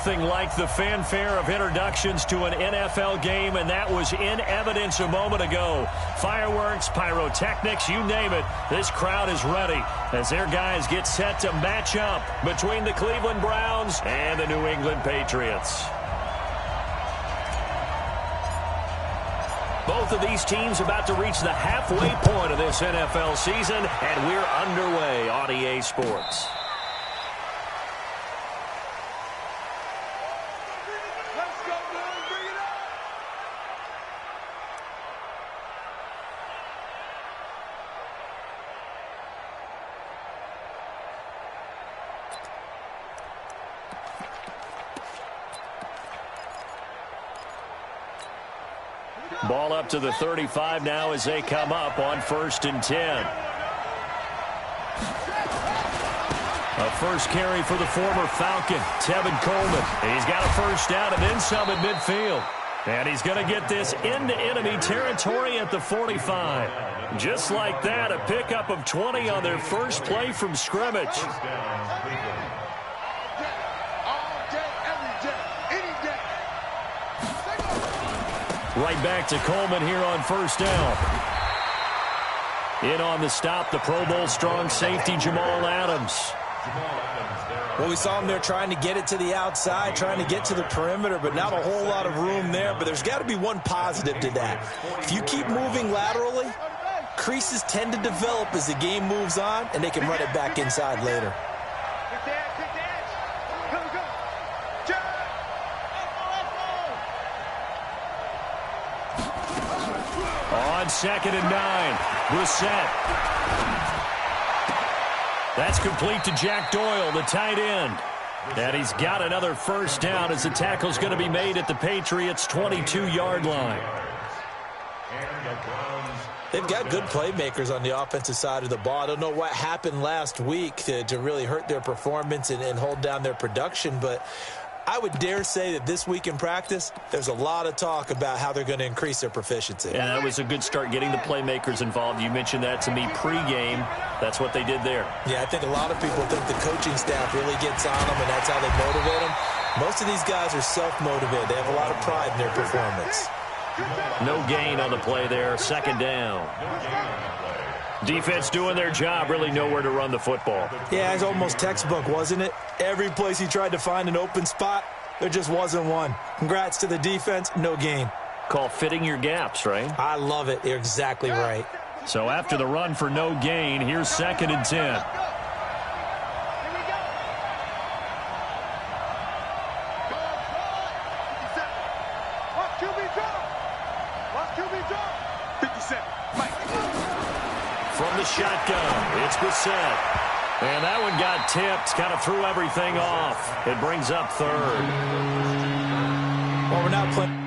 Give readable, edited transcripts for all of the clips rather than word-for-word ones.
Nothing like the fanfare of introductions to an NFL game, and that was in evidence a moment ago. Fireworks, pyrotechnics, you name it. This crowd is ready as their guys get set to match up between the Cleveland Browns and the New England Patriots. Both of these teams about to reach the halfway point of this NFL season, and we're underway on EA Sports. Ball up to the 35 now as they come up on 1st and 10. A first carry for the former Falcon, Tevin Coleman. He's got a first down and then some at midfield. And he's going to get this into enemy territory at the 45. Just like that, a pickup of 20 on their first play from scrimmage. Right back to Coleman here on first down. In on the stop, the Pro Bowl strong safety, Jamal Adams. Well, we saw him there trying to get it to the outside, trying to get to the perimeter, but not a whole lot of room there. But there's got to be one positive to that. If you keep moving laterally, creases tend to develop as the game moves on, and they can run it back inside later. On 2nd and 9, Brissett. That's complete to Jack Doyle, the tight end. And he's got another first down as the tackle's going to be made at the Patriots' 22-yard line. They've got good playmakers on the offensive side of the ball. I don't know what happened last week to really hurt their performance and hold down their production, but I would dare say that this week in practice, there's a lot of talk about how they're going to increase their proficiency. Yeah, that was a good start getting the playmakers involved. You mentioned that to me pregame. That's what they did there. Yeah, I think a lot of people think the coaching staff really gets on them, and that's how they motivate them. Most of these guys are self-motivated. They have a lot of pride in their performance. No gain on the play there. 2nd down. Defense doing their job, really nowhere to run the football. Yeah, it's almost textbook, wasn't it? Every place he tried to find an open spot, there just wasn't one. Congrats to the defense, no gain. Call fitting your gaps, right? I love it. You're exactly right. So after the run for no gain, here's 2nd and 10. From the shotgun, it's Brissett. And that one got tipped, kind of threw everything off. It brings up 3rd. Well, we're not playing.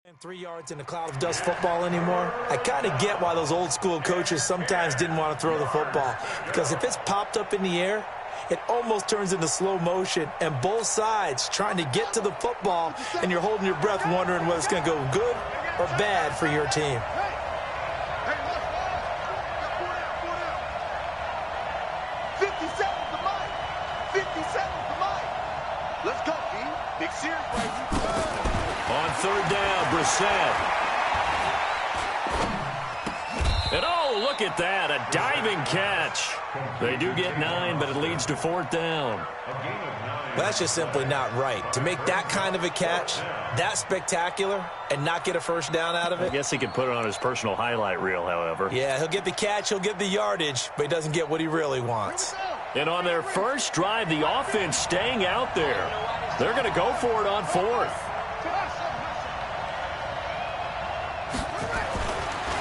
And 3 yards in a cloud of dust football anymore. I kind of get why those old school coaches sometimes didn't want to throw the football, because if it's popped up in the air, it almost turns into slow motion, and both sides trying to get to the football, and you're holding your breath wondering whether it's going to go good or bad for your team. Let's go, D. Big series, baby. On 3rd down, Brissett. And oh, look at that, a diving catch. They do get 9, but it leads to 4th down. That's just simply not right. To make that kind of a catch, that spectacular, and not get a first down out of it. I guess he could put it on his personal highlight reel, however. Yeah, he'll get the catch, he'll get the yardage, but he doesn't get what he really wants. And on their first drive, the offense staying out there. They're going to go for it on 4th.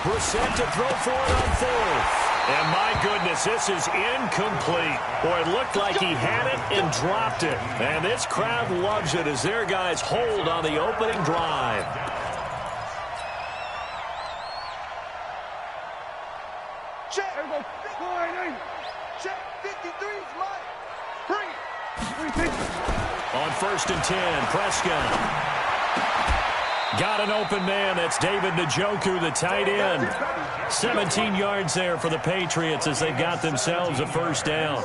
Brissett to throw for it on 4th. And my goodness, this is incomplete. Boy, it looked like he had it and dropped it. And this crowd loves it as their guys hold on the opening drive. Check. Check. 53 is mine. Bring it. On 1st and 10, Prescott. Got an open man. That's David Njoku, the tight end. 17 yards there for the Patriots as they've got themselves a first down.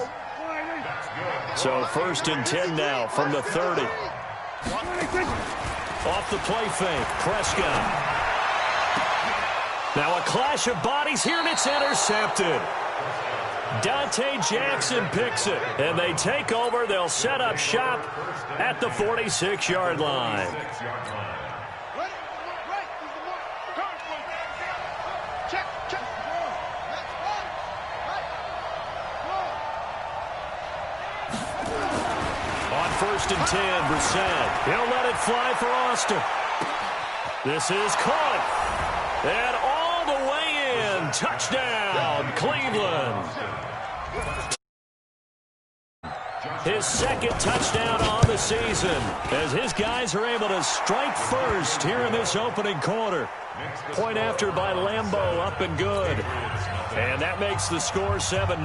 So 1st and 10 now from the 30. Off the play fake, Prescott. Now a clash of bodies here, and it's intercepted. Dante Jackson picks it, and they take over. They'll set up shop at the 46-yard line. On 1st and 10, Brissett. He'll let it fly for Austin. This is caught. And all the way in. Touchdown, Cleveland. His 2nd touchdown on the season as his guys are able to strike first here in this opening quarter. Point after by Lambeau, up and good. And that makes the score 7-0.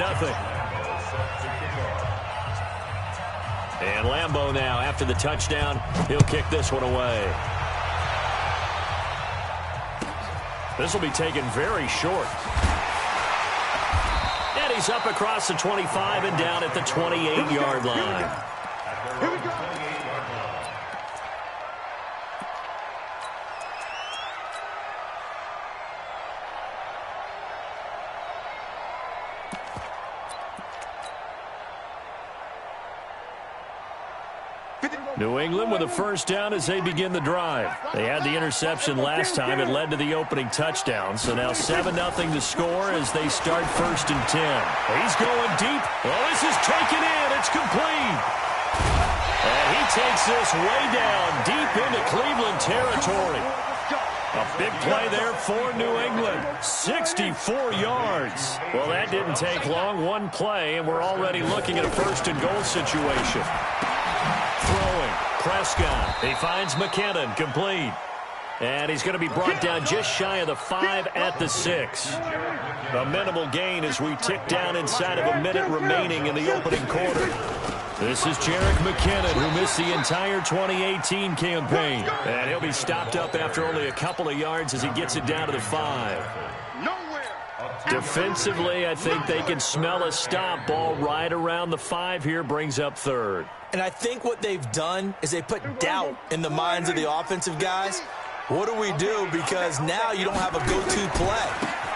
And Lambeau now, after the touchdown, he'll kick this one away. This will be taken very short. And he's up across the 25 and down at the 28-yard line. Here we go. New England with a first down as they begin the drive. They had the interception last time. It led to the opening touchdown. So now 7-0 to score as they start 1st and 10. He's going deep. Well, this is taken in. It's complete. And he takes this way down deep into Cleveland territory. A big play there for New England. 64 yards. Well, that didn't take long. One play, and we're already looking at a 1st and goal situation. Throwing, Prescott. He finds McKinnon, complete. And he's going to be brought down just shy of the 5 at the 6. A minimal gain as we tick down inside of a minute remaining in the opening quarter. This is Jerick McKinnon, who missed the entire 2018 campaign. And he'll be stopped up after only a couple of yards as he gets it down to the 5. Defensively, I think they can smell a stop. Ball right around the 5 here, brings up 3rd. And I think what they've done is they put doubt in the minds of the offensive guys. What do we do? Because now you don't have a go-to play.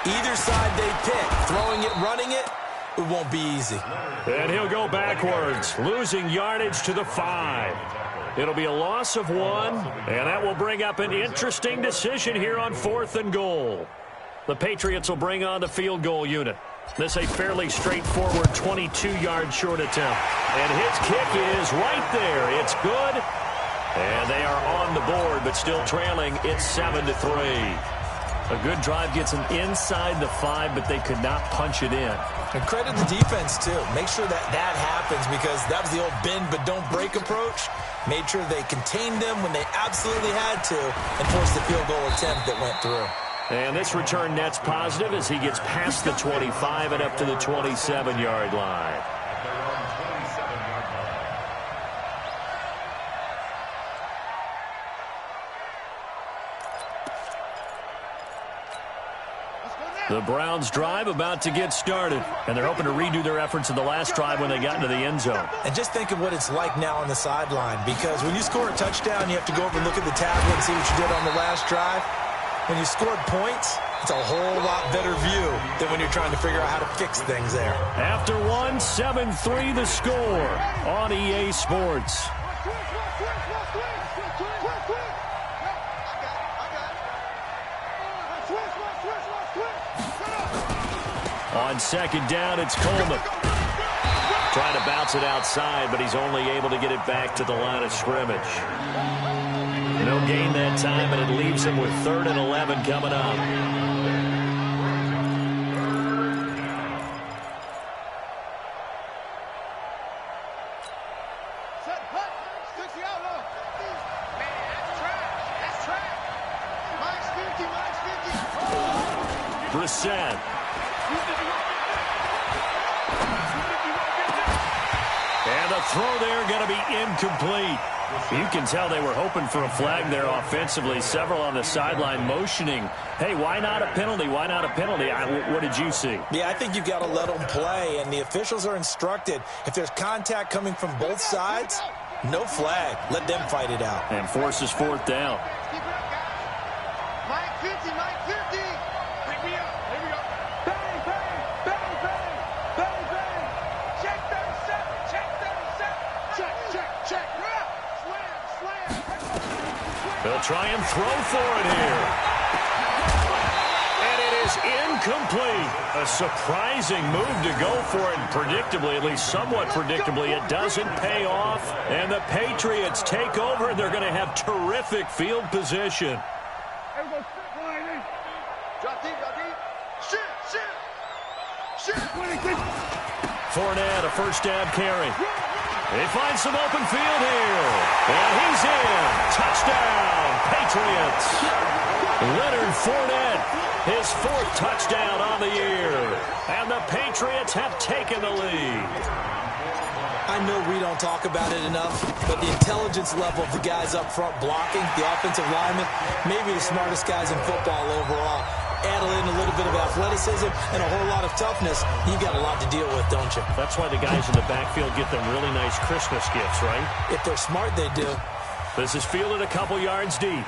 Either side they pick, throwing it, running it, it won't be easy. And he'll go backwards, losing yardage to the 5. It'll be a loss of 1, and that will bring up an interesting decision here on 4th and goal. The Patriots will bring on the field goal unit. This a fairly straightforward 22-yard short attempt. And his kick is right there. It's good. And they are on the board, but still trailing. It's 7-3. A good drive gets them inside the 5, but they could not punch it in. And credit the defense, too. Make sure that happens because that was the old bend but don't break approach. Made sure they contained them when they absolutely had to and forced the field goal attempt that went through. And this return net's positive as he gets past the 25 and up to the 27-yard line. The Browns drive about to get started, and they're hoping to redo their efforts in the last drive when they got into the end zone. And just think of what it's like now on the sideline, because when you score a touchdown, you have to go over and look at the tablet and see what you did on the last drive. When you scored points, it's a whole lot better view than when you're trying to figure out how to fix things there. After 7-3 the score on EA Sports. On 2nd down, it's Coleman. Trying to bounce it outside, but he's only able to get it back to the line of scrimmage. No gain that time, and it leaves him with 3rd and 11 coming up. Brissett. And the throw there going to be incomplete. You can tell they were hoping for a flag there offensively. Several on the sideline motioning, hey, why not a penalty? Why not a penalty? What did you see? Yeah, I think you've got to let them play, and the officials are instructed. If there's contact coming from both sides, no flag. Let them fight it out. And forces fourth down. Mike 50, Mike 50. Pick me up. Here we go. Bang, bang, bang, bang, bang, bang. Check 37, check 37. Check, check, check. Slam, slam. They'll try and throw for it here. And it is incomplete. A surprising move to go for it. And predictably, at least somewhat predictably, it doesn't pay off. And the Patriots take over, and they're going to have terrific field position. Drop deep, drop deep. Shoot, shoot. Shoot. Fournette, a first down carry. They find some open field here. And he's in. Touchdown, Patriots. Leonard Fournette, his fourth touchdown on the year. And the Patriots have taken the lead. I know we don't talk about it enough, but the intelligence level of the guys up front blocking, the offensive linemen, maybe the smartest guys in football overall. Add in a little bit of athleticism and a whole lot of toughness, you got a lot to deal with, don't you? That's why the guys in the backfield get them really nice Christmas gifts, right? If they're smart, they do. This is fielded a couple yards deep.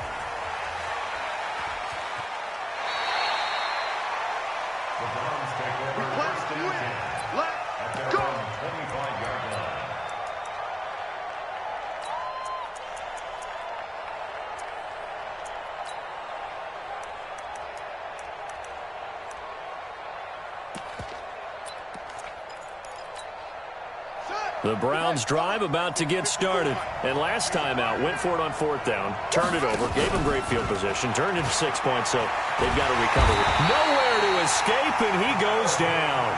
Let's go. The Browns drive about to get started. And last time out, went for it on fourth down, turned it over, gave them great field position, turned into 6 points, so they've got to recover. Nowhere to escape, and he goes down.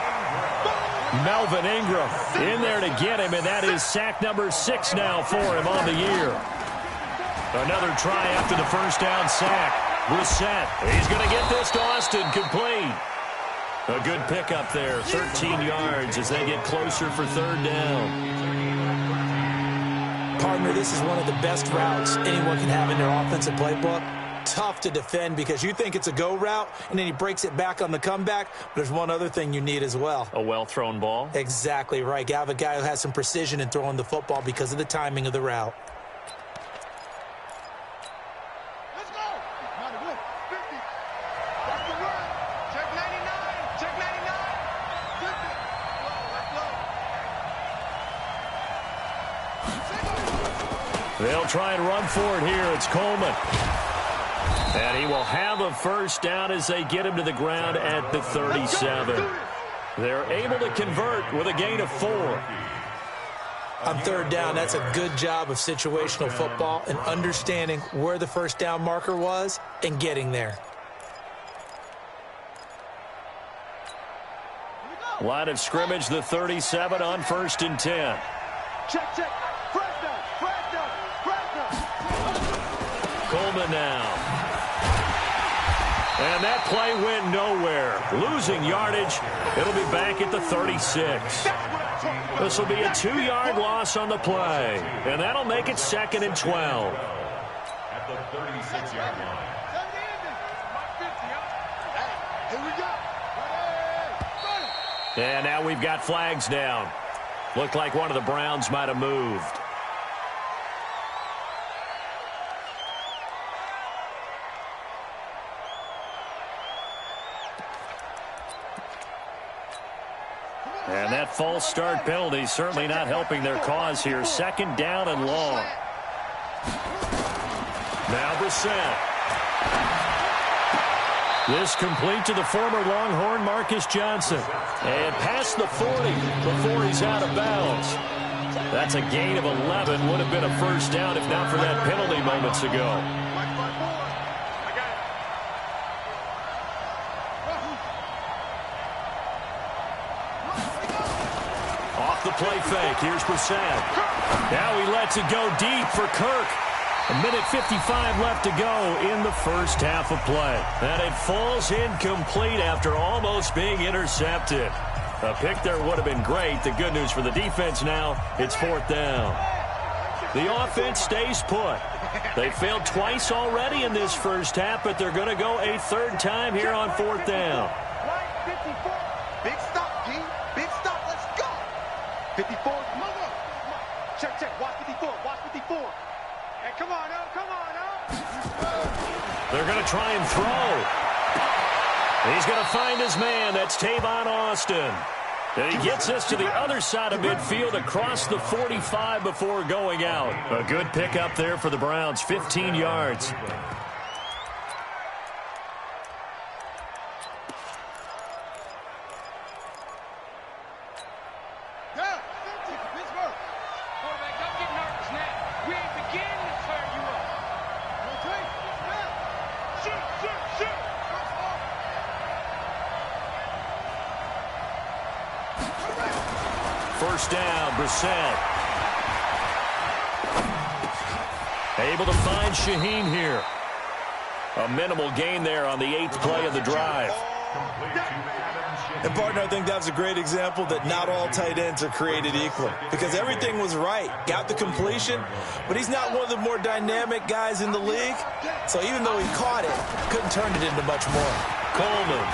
Melvin Ingram in there to get him, and that is sack number 6 now for him on the year. Another try after the first down sack. Brissett, he's going to get this to Austin, complete. A good pickup there, 13 yards as they get closer for third down. Partner, this is one of the best routes anyone can have in their offensive playbook. Tough to defend because you think it's a go route, and then he breaks it back on the comeback. But there's one other thing you need as well. A well-thrown ball? Exactly right. You have a guy who has some precision in throwing the football because of the timing of the route. Let's go. 50. That's the run. Check 99. Check 99. 50. They'll try and run for it here. It's Coleman. And he will have a first down as they get him to the ground at the 37. They're able to convert with a gain of 4. On third down, that's a good job of situational football and understanding where the first down marker was and getting there. Line of scrimmage, the 37 on 1st and 10. Check, check. Fresh down. Fresh down. Fresh down. Coleman now. And that play went nowhere. Losing yardage. It'll be back at the 36. This will be a 2-yard loss on the play. And that'll make it 2nd and 12. At the 36-yard line. Here we go. And now we've got flags down. Looked like one of the Browns might have moved. And that false start penalty certainly not helping their cause here. 2nd down and long. Now Brissett. This complete to the former Longhorn Marcus Johnson. And past the 40 before he's out of bounds. That's a gain of 11. Would have been a first down if not for that penalty moments ago. Off the play fake. Here's Brissett. Now he lets it go deep for Kirk. 1:55 left to go in the first half of play. And it falls incomplete after almost being intercepted. A pick there would have been great. The good news for the defense now, it's 4th down. The offense stays put. They failed twice already in this first half, but they're going to go a 3rd time here on 4th down. Big stop, D. Big stop. Let's go. 54. Move. Check, check. Watch 54. Watch 54. Hey, come on, oh, come on, oh. They're going to try and throw. He's going to find his man. That's Tavon Austin. And he gets us to the other side of midfield across the 45 before going out. A good pickup there for the Browns, 15 yards. First down, Brissett. Able to find Shaheen here. A minimal gain there on the 8th play of the drive. And, partner, I think that's a great example that not all tight ends are created equal. Because everything was right. Got the completion, but he's not one of the more dynamic guys in the league. So even though he caught it, couldn't turn it into much more. Coleman.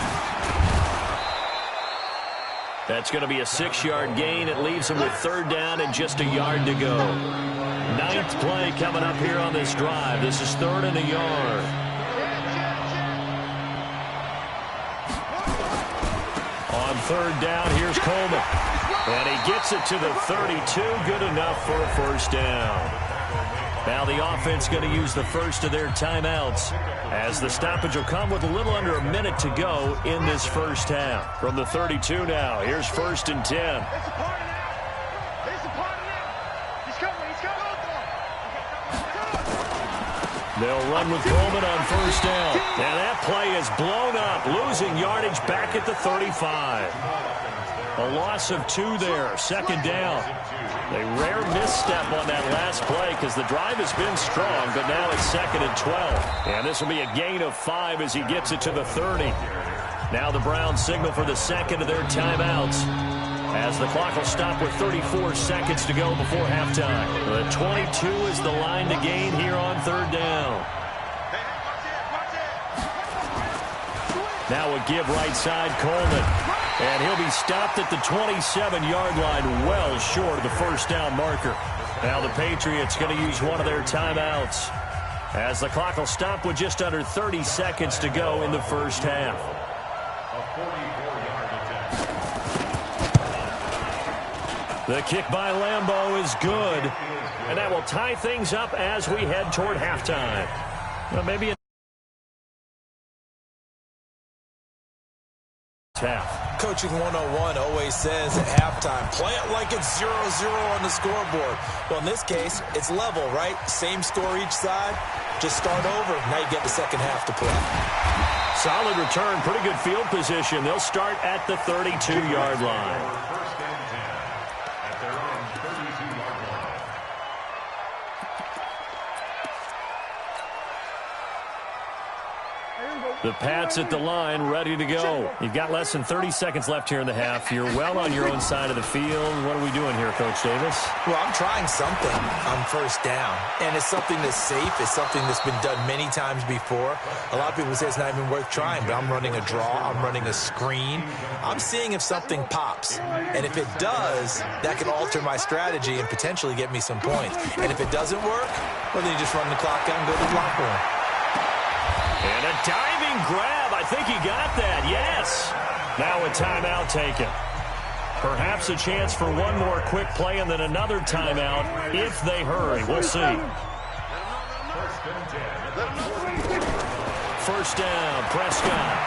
That's going to be a 6-yard gain. It leaves him with 3rd down and just a yard to go. 9th play coming up here on this drive. This is 3rd and a yard. On 3rd down, here's Coleman. And he gets it to the 32. Good enough for a first down. Now the offense going to use the first of their timeouts as the stoppage will come with a little under a minute to go in this first half. From the 32 now, here's 1st and 10. They'll run with Coleman on first down. And that play is blown up, losing yardage back at the 35. A loss of 2 there, 2nd down. A rare misstep on that last play because the drive has been strong, but now it's 2nd and 12. And this will be a gain of 5 as he gets it to the 30. Now the Browns signal for the 2nd of their timeouts as the clock will stop with 34 seconds to go before halftime. The 22 is the line to gain here on 3rd down. Now a give right side, Coleman. And he'll be stopped at the 27-yard line, well short of the first down marker. Now the Patriots going to use one of their timeouts as the clock will stop with just under 30 seconds to go in the first half. The kick by Lambeau is good, and that will tie things up as we head toward halftime. Well, maybe half. Coaching 101 always says at halftime, play it like it's 0-0 on the scoreboard. Well, in this case, it's level, right? Same score each side. Just start over. Now you get the second half to play. Solid return. Pretty good field position. They'll start at the 32-yard line. The Pats at the line, ready to go. You've got less than 30 seconds left here in the half. You're well on your own side of the field. What are we doing here, Coach Davis? Well, I'm trying something on first down, and it's something that's safe. It's something that's been done many times before. A lot of people say it's not even worth trying, but I'm running a draw. I'm running a screen. I'm seeing if something pops, and if it does, that could alter my strategy and potentially get me some points. And if it doesn't work, well, then you just run the clock out and go to the locker room. And a diving grab. I think he got that. Yes. Now a timeout taken. Perhaps a chance for one more quick play and then another timeout if they hurry. We'll see. First down, Prescott.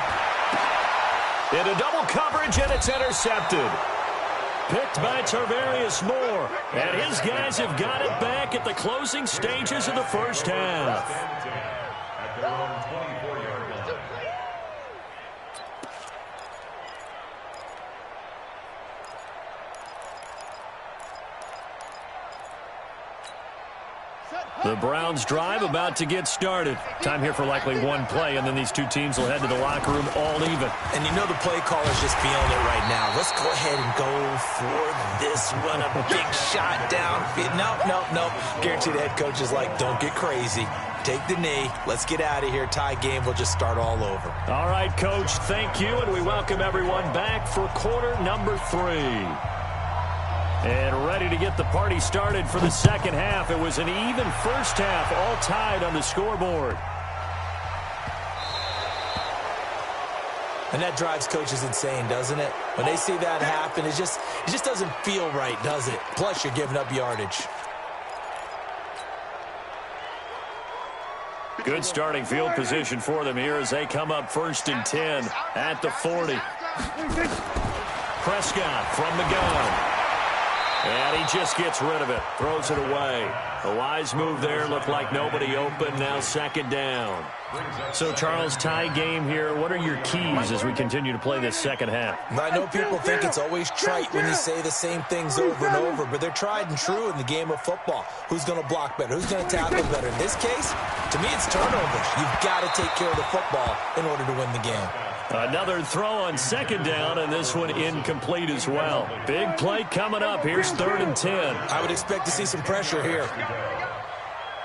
Into double coverage, and it's intercepted. Picked by Tarvarius Moore. And his guys have got it back at the closing stages of the first half. The Browns drive about to get started. Time here for likely one play, and then these two teams will head to the locker room all even. And you know the play caller's just feeling it right now. Let's go ahead and go for this one. A big shot downfield. No. Guarantee the head coach is like, don't get crazy. Take the knee. Let's get out of here. Tie game. We'll just start all over. All right, Coach, thank you, and we welcome everyone back for quarter number 3. And ready to get the party started for the second half. It was an even first half, all tied on the scoreboard. And that drives coaches insane, doesn't it? When they see that happen, it just doesn't feel right, does it? Plus, you're giving up yardage. Good starting field position for them here as they come up 1st and 10 at the 40. Prescott from the gun. And he just gets rid of it, throws it away. A wise move there, looked like nobody open, now 2nd down. So, Charles, tie game here. What are your keys as we continue to play this second half? I know people think it's always trite when you say the same things over and over, but they're tried and true in the game of football. Who's going to block better? Who's going to tackle better? In this case, to me, it's turnovers. You've got to take care of the football in order to win the game. Another throw on 2nd down, and this one incomplete as well. Big play coming up. Here's 3rd and 10. I would expect to see some pressure here.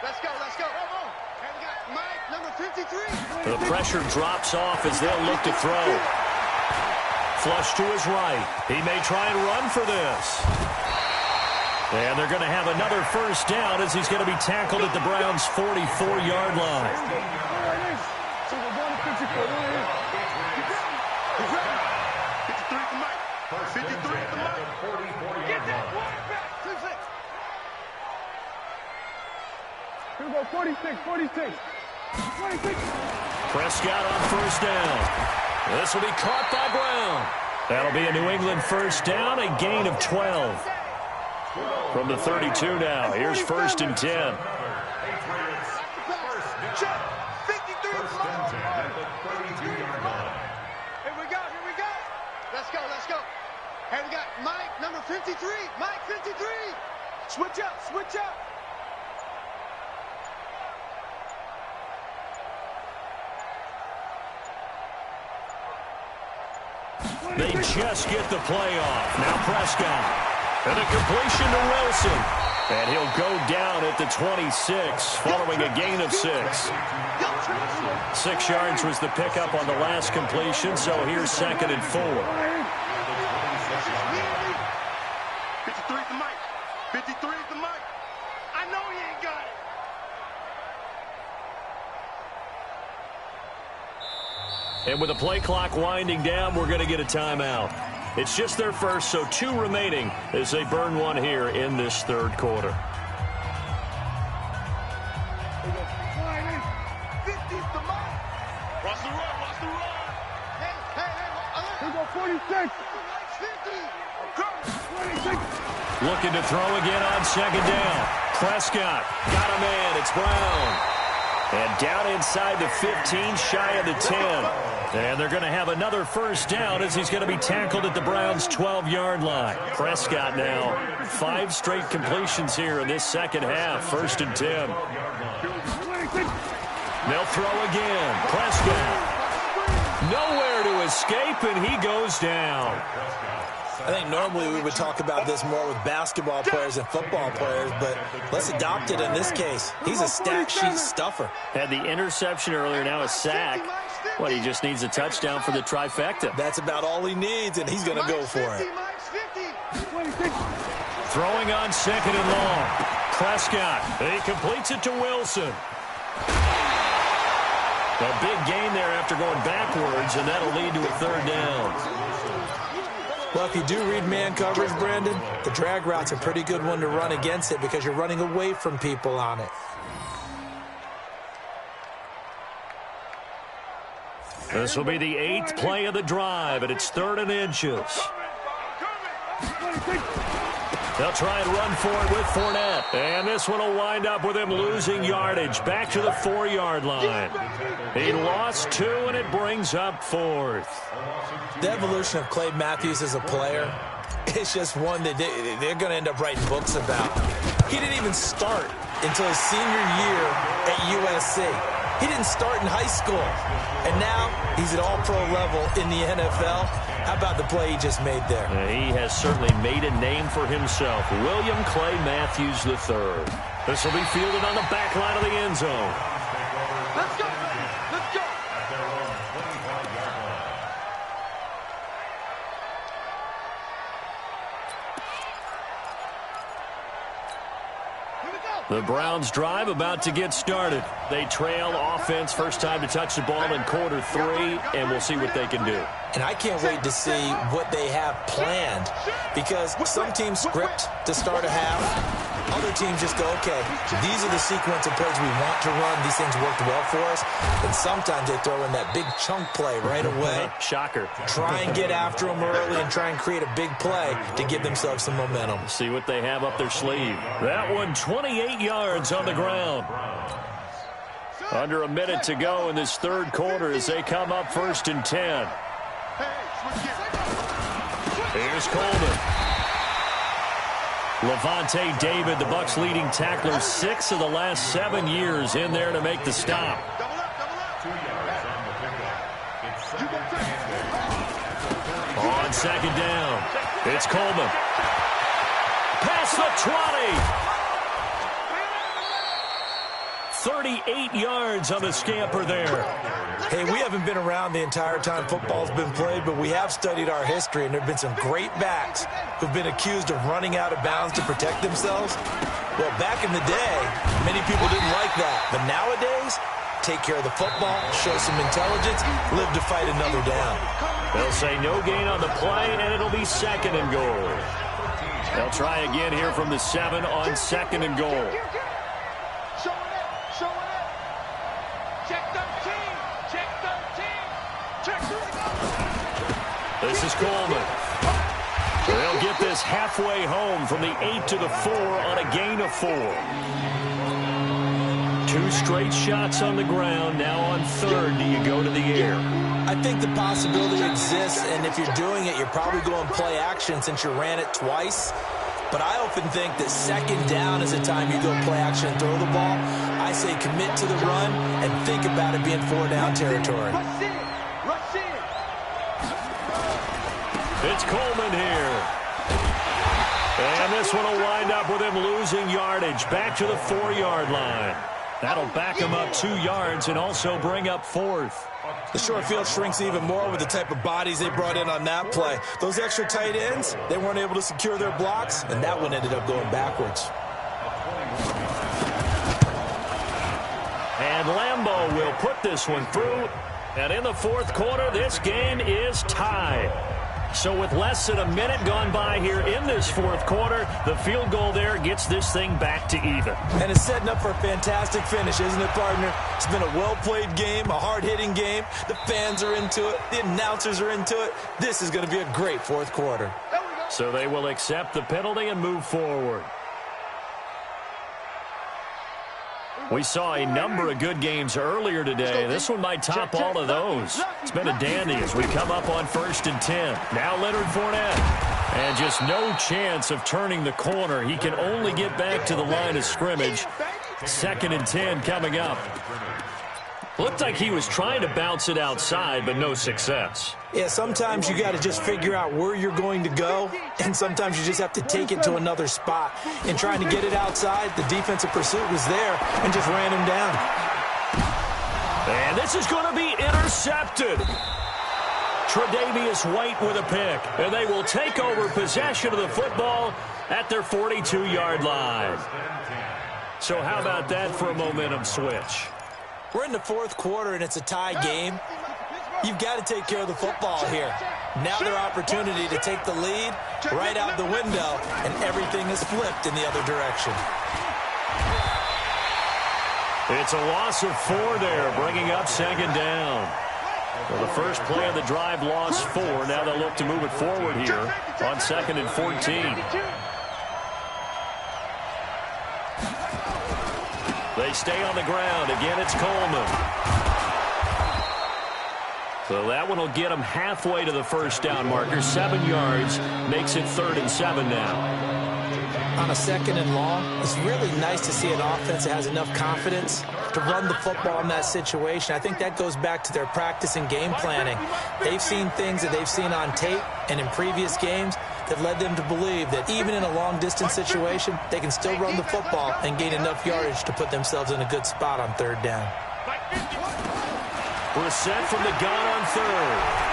Let's go. And we got Mike, number 53. The pressure drops off as they'll look to throw. Flush to his right. He may try and run for this. And they're going to have another 1st down as he's going to be tackled at the Browns' 44-yard line. 53 at the Mike. Get that quarterback. 2-6. Here we go, 46. Prescott on 1st down. This will be caught by Brown. That'll be a New England 1st down, a gain of 12. From the 32 now, here's 1st and 10. Check. 53 at the Here we go. Let's go. And we got Mike, number 53. Mike, 53. Switch up. They just get the play off. Now Prescott. And a completion to Wilson. And he'll go down at the 26 following a gain of 6. 6 yards was the pickup on the last completion, so here's 2nd and 4. 53 at the Mike. 53 at the Mike. I know he ain't got it. And with the play clock winding down, we're going to get a timeout. It's just their first, so 2 remaining as they burn one here in this 3rd quarter. 50's the Mike. Watch the run. Hey. Here we go, 46. Mike's 50. 26. Looking to throw again on 2nd down. Prescott got a man. It's Brown. And down inside the 15, shy of the 10. And they're going to have another 1st down as he's going to be tackled at the Browns' 12-yard line. Prescott now, 5 straight completions here in this second half. 1st and 10. They'll throw again. Prescott. Nowhere to escape, and he goes down. I think normally we would talk about this more with basketball players and football players, but let's adopt it in this case. He's a stat sheet stuffer. Had the interception earlier, now a sack. What, he just needs a touchdown for the trifecta. That's about all he needs, and he's going to go for it. Throwing on 2nd and long. Prescott, he completes it to Wilson. A big gain there after going backwards, and that'll lead to a 3rd down. Well, if you do read man coverage, Brandon, the drag route's a pretty good one to run against it because you're running away from people on it. This will be the 8th play of the drive, and it's 3rd and inches. They'll try and run for it with Fournette. And this one will wind up with him losing yardage back to the 4-yard line. He lost 2, and it brings up 4th. The evolution of Clay Matthews as a player, it's just one that they're going to end up writing books about. He didn't even start until his senior year at USC. He didn't start in high school. And now he's at all-pro level in the NFL. How about the play he just made there? He has certainly made a name for himself. William Clay Matthews III. This will be fielded on the back line of the end zone. Let's go. Let's go. At their own 25-yard line. Here we go. The Browns drive about to get started. They trail offense, first time to touch the ball in quarter 3, and we'll see what they can do. And I can't wait to see what they have planned, because some teams script to start a half. Other teams just go, okay, these are the sequence of plays we want to run. These things worked well for us. And sometimes they throw in that big chunk play right away. Shocker. Try and get after them early and try and create a big play to give themselves some momentum. See what they have up their sleeve. That one, 28 yards on the ground. Under a minute to go in this third quarter as they come up 1st and 10. Here's Coleman. Levante David, the Bucs' leading tackler, 6 of the last 7 years in there to make the stop. 2 yards on the pickup. It's second and 10. On second down, it's Coleman. Past the 20. 38 yards on the scamper there. Hey, we haven't been around the entire time football's been played, but we have studied our history, and there have been some great backs who've been accused of running out of bounds to protect themselves. Well, back in the day, many people didn't like that. But nowadays, take care of the football, show some intelligence, live to fight another down. They'll say no gain on the play, and it'll be 2nd and goal. They'll try again here from the 7 on 2nd and goal. This is Coleman. They'll get this halfway home from the 8 to the 4 on a gain of 4. 2 straight shots on the ground. Now on 3rd, do you go to the air? I think the possibility exists, and if you're doing it, you're probably going play action since you ran it twice. But I often think that 2nd down is the time you go play action and throw the ball. I say commit to the run and think about it being 4-down territory. It's Coleman here. And this one will wind up with him losing yardage back to the 4-yard line. That'll back him up 2 yards and also bring up 4th. The short field shrinks even more with the type of bodies they brought in on that play. Those extra tight ends, they weren't able to secure their blocks, and that one ended up going backwards. And Lambeau will put this one through. And in the 4th quarter, this game is tied. So with less than a minute gone by here in this 4th quarter, the field goal there gets this thing back to even. And it's setting up for a fantastic finish, isn't it, partner? It's been a well-played game, a hard-hitting game. The fans are into it. The announcers are into it. This is going to be a great 4th quarter. So they will accept the penalty and move forward. We saw a number of good games earlier today. This one might top all of those. It's been a dandy as we come up on 1st and 10. Now Leonard Fournette. And just no chance of turning the corner. He can only get back to the line of scrimmage. 2nd and 10 coming up. Looked like he was trying to bounce it outside, but no success. Yeah, sometimes you got to just figure out where you're going to go, and sometimes you just have to take it to another spot. In trying to get it outside, the defensive pursuit was there and just ran him down. And this is going to be intercepted. Tre'Davious White with a pick, and they will take over possession of the football at their 42-yard line. So how about that for a momentum switch? We're in the 4th quarter, and it's a tie game. You've got to take care of the football here. Now their opportunity to take the lead right out the window, and everything is flipped in the other direction. It's a loss of 4 there, bringing up 2nd down. Well, the first play of the drive lost 4. Now they'll look to move it forward here on 2nd and 14. They stay on the ground. Again, it's Coleman. So that one will get them halfway to the 1st down marker. 7 yards makes it 3rd and 7 now. on a 2nd and long, it's really nice to see an offense that has enough confidence to run the football in that situation. I think that goes back to their practice and game planning. They've seen things that they've seen on tape and in previous games that led them to believe that even in a long-distance situation, they can still run the football and gain enough yardage to put themselves in a good spot on 3rd down. Brissett from the gun on 3rd.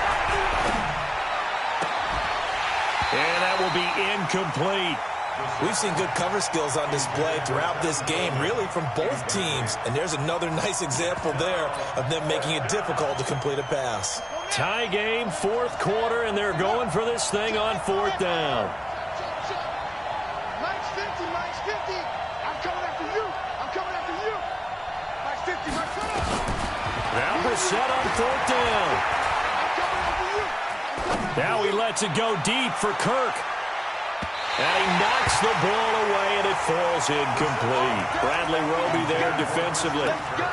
And that will be incomplete. We've seen good cover skills on display throughout this game, really from both teams. And there's another nice example there of them making it difficult to complete a pass. Tie game, 4th quarter, and they're going for this thing on 4th down. Mike's 50, Mike's 50. I'm coming after you. I'm coming after you. Mike's 50, Mike's 50. Now Brissett on 4th down. I'm coming after you. Now he lets it go deep for Kirk. And he knocks the ball away, and it falls incomplete. Bradley Roby there defensively.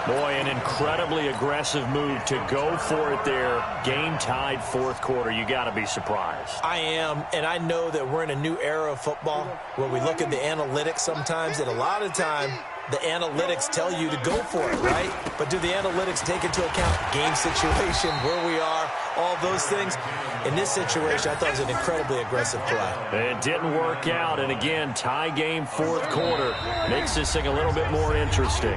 Boy, an incredibly aggressive move to go for it there. Game tied 4th quarter. You got to be surprised. I am, and I know that we're in a new era of football where we look at the analytics sometimes, and a lot of time the analytics tell you to go for it, right? But do the analytics take into account game situation, where we are, all those things? In this situation, I thought it was an incredibly aggressive play. It didn't work out, and again, tie game 4th quarter. Makes this thing a little bit more interesting.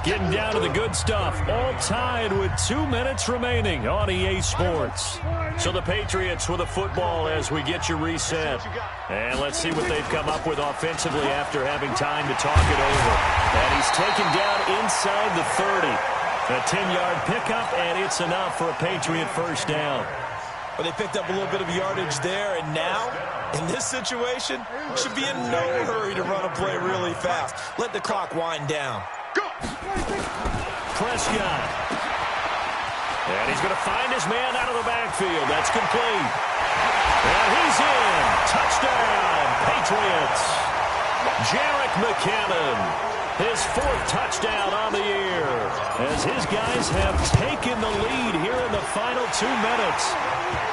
Getting down to the good stuff, all tied with 2 minutes remaining on EA Sports. So the Patriots with a football as we get you reset. And let's see what they've come up with offensively after having time to talk it over. And he's taken down inside the 30. A 10-yard pickup, and it's enough for a Patriot 1st down. Well, they picked up a little bit of yardage there, and now, in this situation, should be in no hurry to run a play really fast. Let the clock wind down. Prescott. And he's going to find his man out of the backfield. That's complete. And he's in. Touchdown, Patriots. Jerick McKinnon. His 4th touchdown on the year. As his guys have taken the lead here in the final 2 minutes.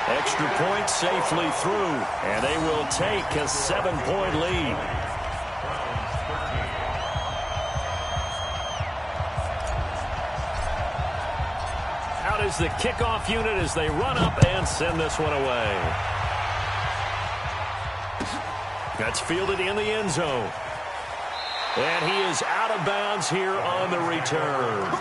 Extra point safely through. And they will take a 7-point lead. Out is the kickoff unit as they run up and send this one away. That's fielded in the end zone. And he is out of bounds here on the return.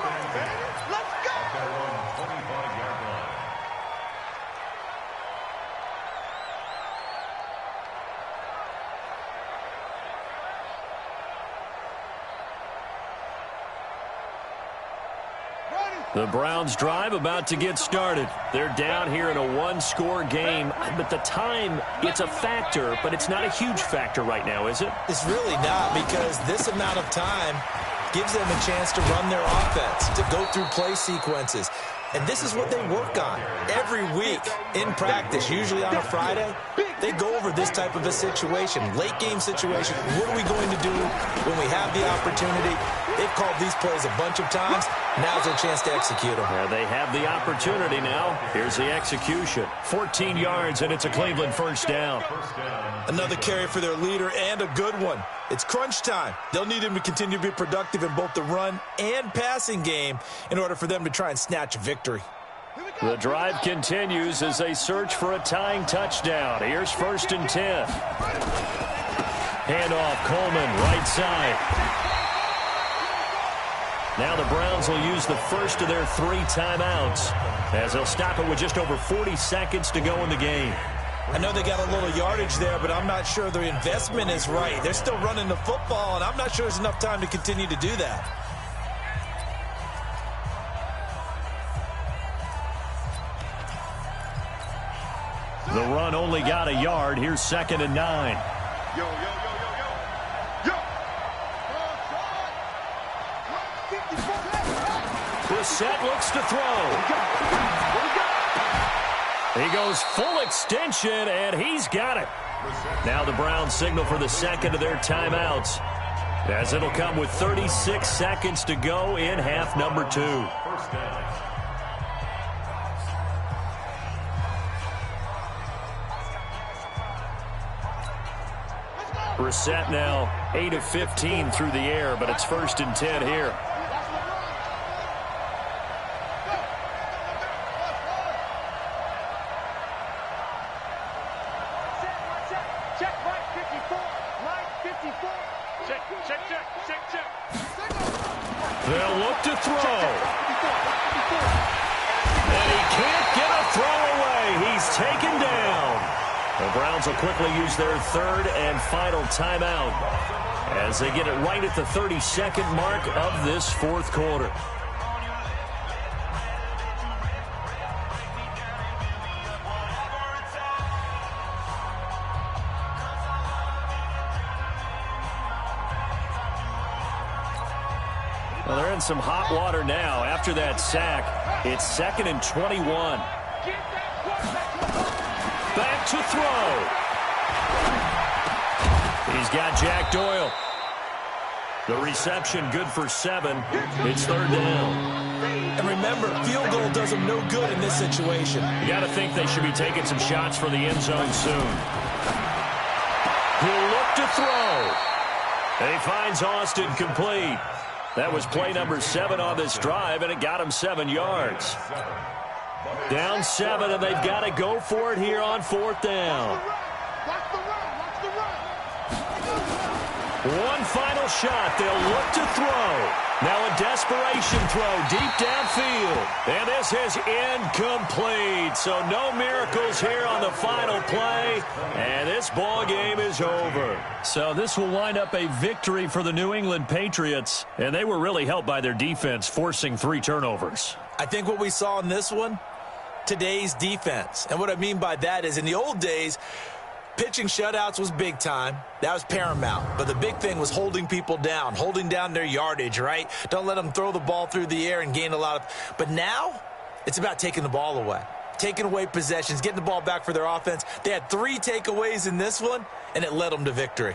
The Browns drive about to get started. They're down here in a 1-score game, but the time, it's a factor, but it's not a huge factor right now, is it? It's really not, because this amount of time gives them a chance to run their offense, to go through play sequences. And this is what they work on every week in practice, usually on a Friday. They go over this type of a situation, late game situation. What are we going to do when we have the opportunity? They've called these plays a bunch of times. Now's their chance to execute them. Yeah, they have the opportunity now. Here's the execution. 14 yards, and it's a Cleveland 1st down. Another carry for their leader, and a good one. It's crunch time. They'll need him to continue to be productive in both the run and passing game in order for them to try and snatch a victory. The drive continues as they search for a tying touchdown. Here's 1st and 10. Handoff, Coleman, right side. Now the Browns will use the first of their 3 timeouts as they'll stop it with just over 40 seconds to go in the game. I know they got a little yardage there, but I'm not sure their investment is right. They're still running the football, and I'm not sure there's enough time to continue to do that. The run only got a yard. Here's 2nd and 9. Yo, yo, yo, yo, yo. Yo. Brissett looks to throw. He goes full extension, and he's got it. Now the Browns signal for the 2nd of their timeouts, as it'll come with 36 seconds to go in half number 2. Brissett now 8 of 15 through the air, but it's 1st and 10 here. They'll look to throw. And he can't get a throw away. He's taken down. The Browns will quickly use their 3rd and final timeout as they get it right at the 32nd mark of this 4th quarter. Well, they're in some hot water now. After that sack, it's 2nd and 21. Back to throw. He's got Jack Doyle. The reception good for 7. It's 3rd down. And remember, field goal does them no good in this situation. You got to think they should be taking some shots for the end zone soon. He'll look to throw. And he finds Austin complete. That was play number 7 on this drive, and it got him 7 yards. Down 7, and they've got to go for it here on 4th down. One final shot. They'll look to throw. Now a desperation throw deep downfield. And this is incomplete. So no miracles here on the final play. And this ball game is over. So this will wind up a victory for the New England Patriots. And they were really helped by their defense, forcing 3 turnovers. I think what we saw in this one, today's defense. And what I mean by that is in the old days, pitching shutouts was big time. That was paramount. But the big thing was holding people down, holding down their yardage, right? Don't let them throw the ball through the air and gain a lot of... But now, it's about taking the ball away. Taking away possessions, getting the ball back for their offense. They had 3 takeaways in this one, and it led them to victory.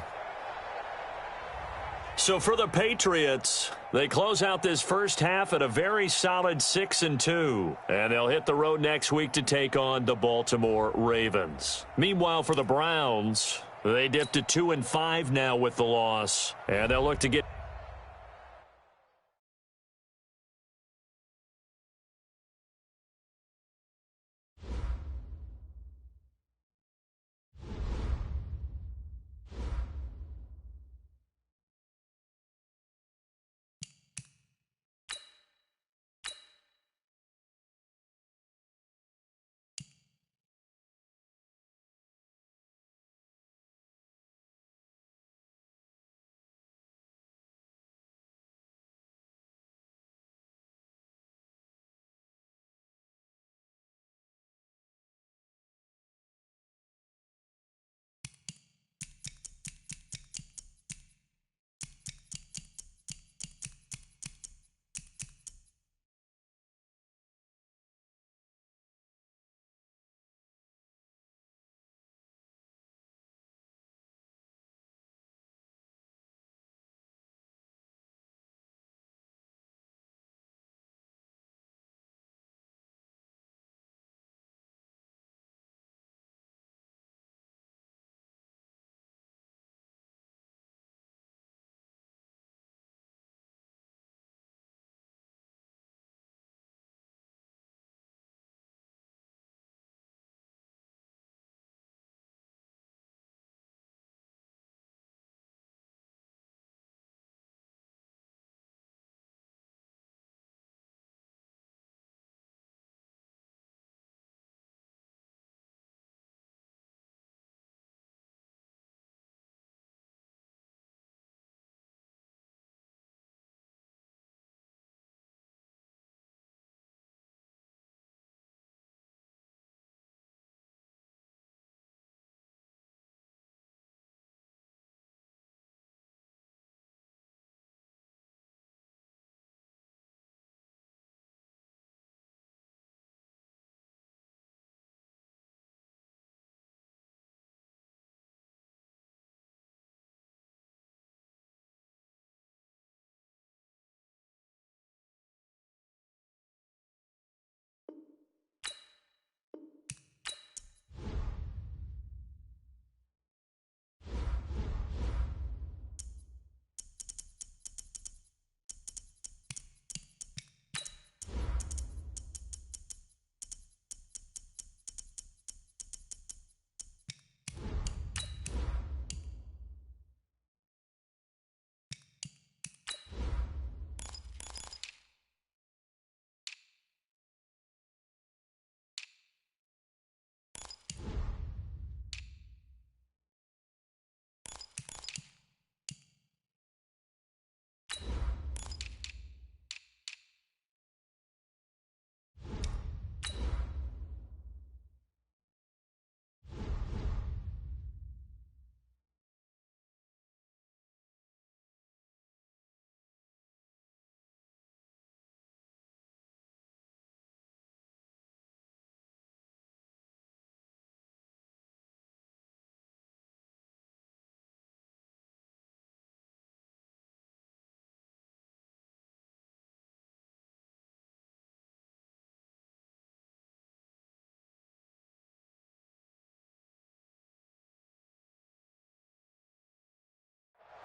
So for the Patriots, they close out this first half at a very solid 6-2. And they'll hit the road next week to take on the Baltimore Ravens. Meanwhile, for the Browns, they dipped to 2-5 now with the loss. And they'll look to get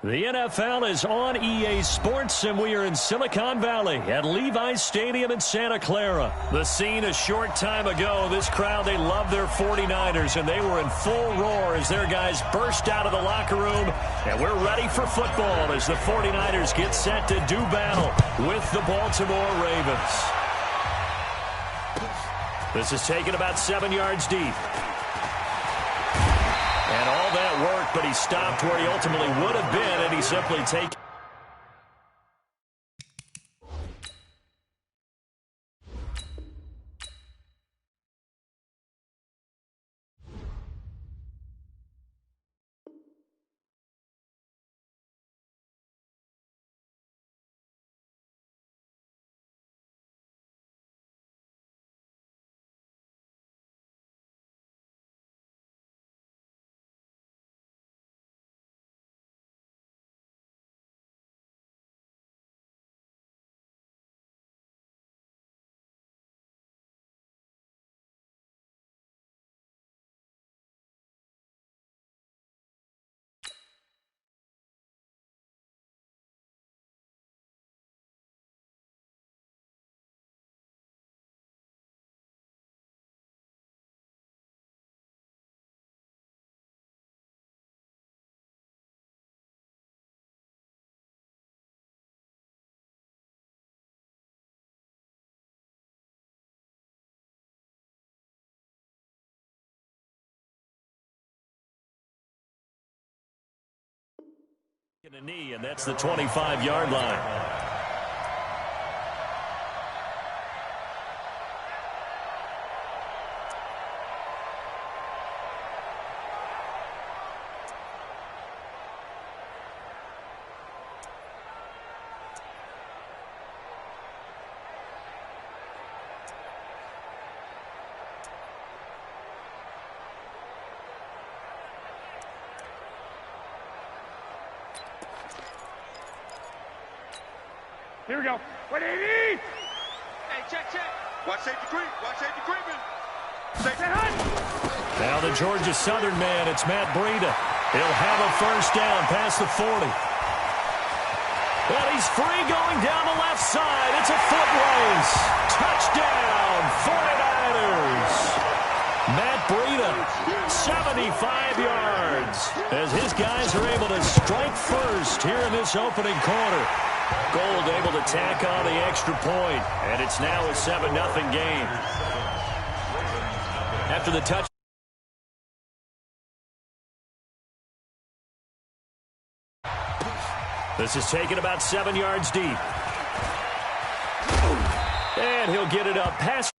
The NFL is on EA Sports, and we are in Silicon Valley at Levi's Stadium in Santa Clara. The scene a short time ago, this crowd, they love their 49ers, and they were in full roar as their guys burst out of the locker room. And we're ready for football as the 49ers get set to do battle with the Baltimore Ravens. This is taken about 7 yards deep. And all that work, but he stopped where he ultimately would have been, and he simply takes. A knee, and that's the 25-yard line. Here we go. 180! Hey, check. Watch safety creep. Watch safety creeping. Safety hunt. Now the Georgia Southern man, it's Matt Breida. He'll have a first down past the 40. And he's free going down the left side. It's a foot race. Touchdown, 49ers. Matt Breida, 75 yards, as his guys are able to strike first here in this opening quarter. Gold able to tack on the extra point, and it's now a 7-0 game. After the touch. This is taken about 7 yards deep. And he'll get it up past.